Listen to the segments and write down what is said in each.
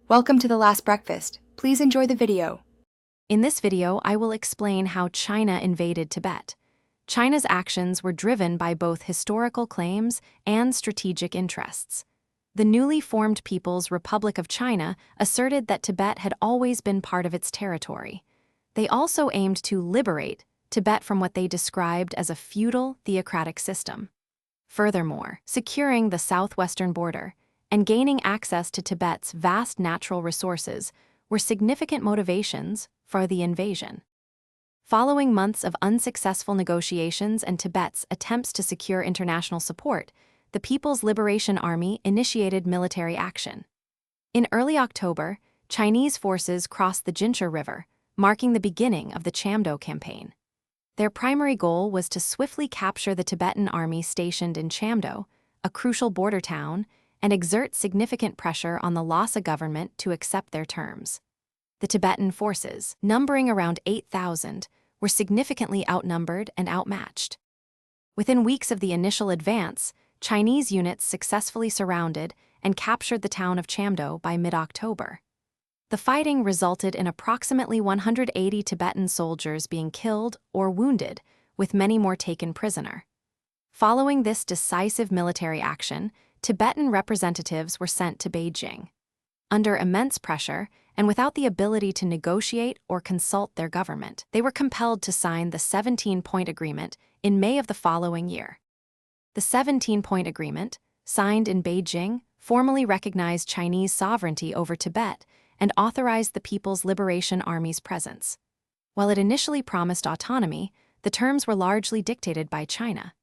Welcome to The Last Breakfast. Please enjoy the video. In this video, I will explain how China invaded Tibet. China's actions were driven by both historical claims and strategic interests. The newly formed People's Republic of China asserted that Tibet had always been part of its territory. They also aimed to liberate Tibet from what they described as a feudal theocratic system. Furthermore, securing the southwestern border and gaining access to Tibet's vast natural resources were significant motivations for the invasion. Following months of unsuccessful negotiations and Tibet's attempts to secure international support, the People's Liberation Army initiated military action. In early October, Chinese forces crossed the Jincha River, marking the beginning of the Chamdo campaign. Their primary goal was to swiftly capture the Tibetan army stationed in Chamdo, a crucial border town, and exert significant pressure on the Lhasa government to accept their terms. The Tibetan forces, numbering around 8,000, were significantly outnumbered and outmatched. Within weeks of the initial advance, Chinese units successfully surrounded and captured the town of Chamdo by mid-October. The fighting resulted in approximately 180 Tibetan soldiers being killed or wounded, with many more taken prisoner. Following this decisive military action, Tibetan representatives were sent to Beijing. Under immense pressure, and without the ability to negotiate or consult their government, they were compelled to sign the 17-Point Agreement in May of the following year. The 17-Point Agreement, signed in Beijing, formally recognized Chinese sovereignty over Tibet and authorized the People's Liberation Army's presence. While it initially promised autonomy, the terms were largely dictated by China.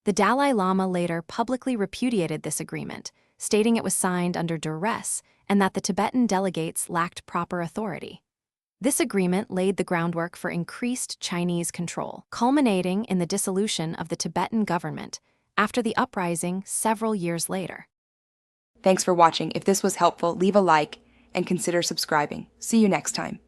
The Dalai Lama later publicly repudiated this agreement, stating it was signed under duress and that the Tibetan delegates lacked proper authority. This agreement laid the groundwork for increased Chinese control, culminating in the dissolution of the Tibetan government after the uprising several years later. Thanks for watching. If this was helpful, leave a like and consider subscribing. See you next time.